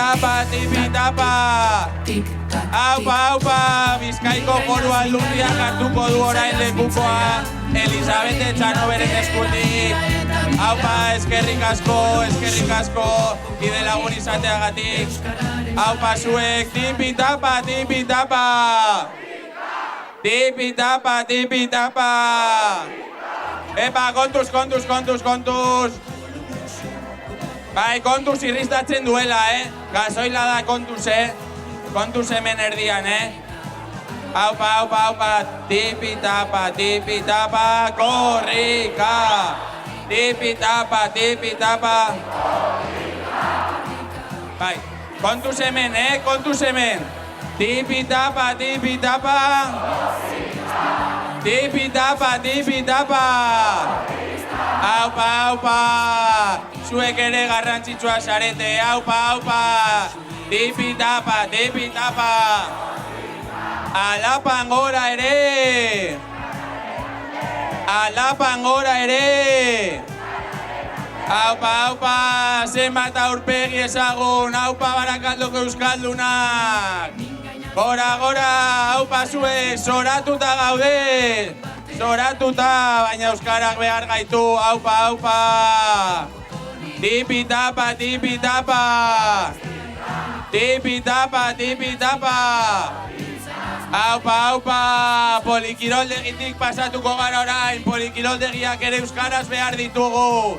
Tipitapa, tipitapa. Aupa, aupa, Bizkaiko Foru Aldundiak hartuko du orain lekukoa Elizabete Etxanoberen eskutik. Aupa, eskerrik asko, bide lagun izateagatik. Aupa zuek, tipitapa, tipitapa. Tipitapa, tipitapa. Epa, kontuz. Bai, kontuz irristatzen duela, Gasoila da kontuz, Kontuz hemen erdian, Aupa, tipitapa, tipitapa, korrika. Tipitapa, tipitapa. Bai, kontuz hemen, kontuz hemen. Tipitapa, tipitapa. Tipitapa, tipitapa. Aupa, zuek ere garrantzitsua zarete, aupa. Tipitapa, tipitapa. Alapan gora ere. Aupa, zenbat aurpegi ezagun, aupa Barakaldoko euskaldunak. Gora, aupa zuek, zoratuta gaude. Baina euskarak behar gaitu, aupa. Tipitapa, tipitapa. Aupa, polikiroldegitik pasatuko gara orain, polikiroldegiak ere euskaraz behar ditugu.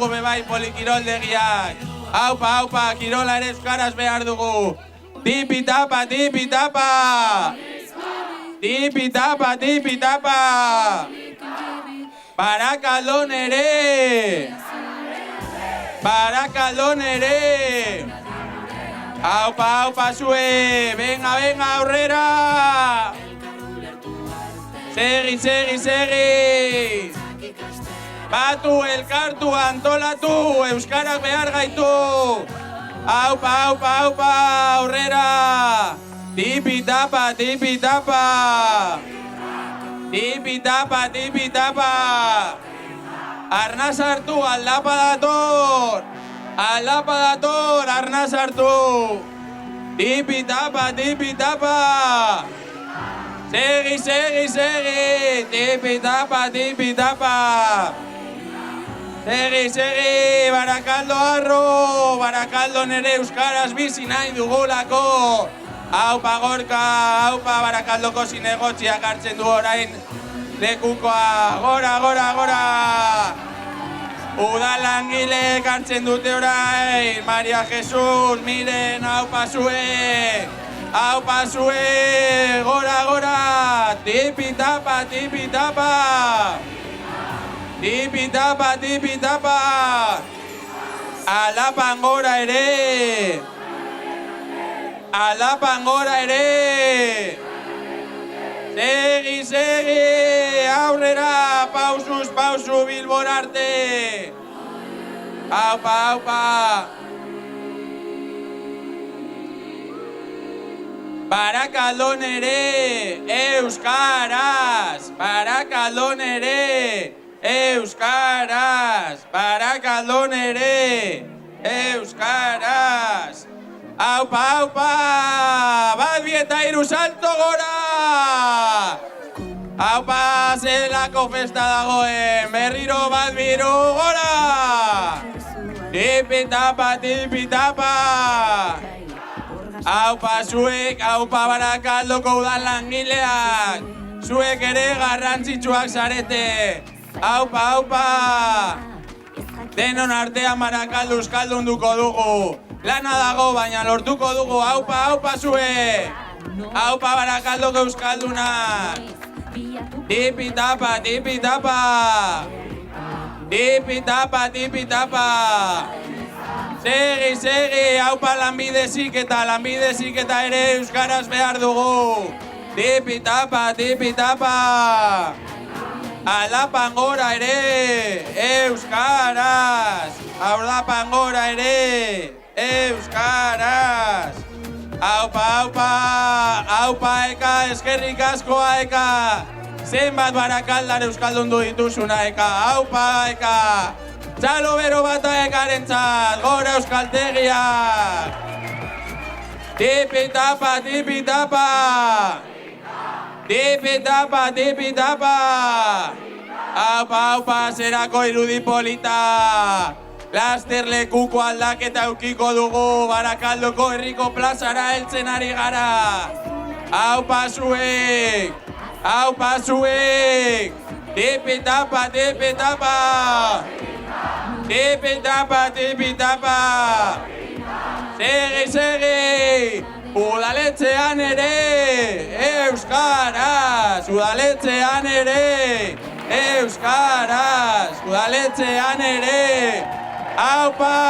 Bebai, polikiroldegiak. Aupa, kirola ere euskaraz behar dugu. Tipitapa. Tipitapa. Barakaldon ere. Aupa zue, venga aurrera. Segi. Batu, elkartu, antolatu, euskarak behar gaitu. Aupa, aurrera. Tipitapa. Arnaz hartu, aldapa dator, arnaz hartu. Tipitapa. Segi. Tipitapa. Segi, Barakaldo arro. Barakaldo nere euskaraz bizi nahi dugulako. Aupa Gorka, aupa Barakaldoko zinegotziak hartzen du orain lekukoa. Gora. Udalangilek hartzen dute orain. Maria Jesus, miren, aupa zue. Gora. Tipitapa. Alapan gora ere. Segi, aurrera, pausu, Bilbor arte. Aupa. Barakaldon ere, euskaraz. Barakaldon ere, euskaraz. Aupa, bat bieta iru salto gora! Aupa, zelako festa dagoen, berriro bat biru gora! Tipitapa! Aupa zuek, aupa Barakaldoko udan langileak! Zuek ere garrantzitsuak zarete! Aupa! Denon artean Barakaldo euskaldunduko dugu! Lana dago, baina lortuko dugu, aupa zue! Aupa Barakaldoko euskaldunak! Tipitapa! Segi, aupa lanbide ziketa ere euskaraz behar dugu! Tipitapa! Alapan gora ere, euskaraz! Alapan gora ere, euskaraz! Aupa eka, eskerrik askoa eka! Zenbat Barakaldar euskaldundu dituzuna eka! Aupa eka! txalo bero bata ekarentzat, gora euskaltegiak! Tipi-tapa, tipi-tapa! Tipi-tapa, tipi-tapa! Aupa, aupa, zerako irudi polita! Laster lekuko aldaketa eukiko dugu, Barakaldoko herriko plazara heltzen ari gara! Aupa zuek! Aupa zuek! Tipi-tapa, tipi-tapa! Tipi-tapa, tipi-tapa! Segi, segi! Udaletxean ere! Euskaraz! Udaletxean ere! Euskaraz! Udaletxean ere! Aupa!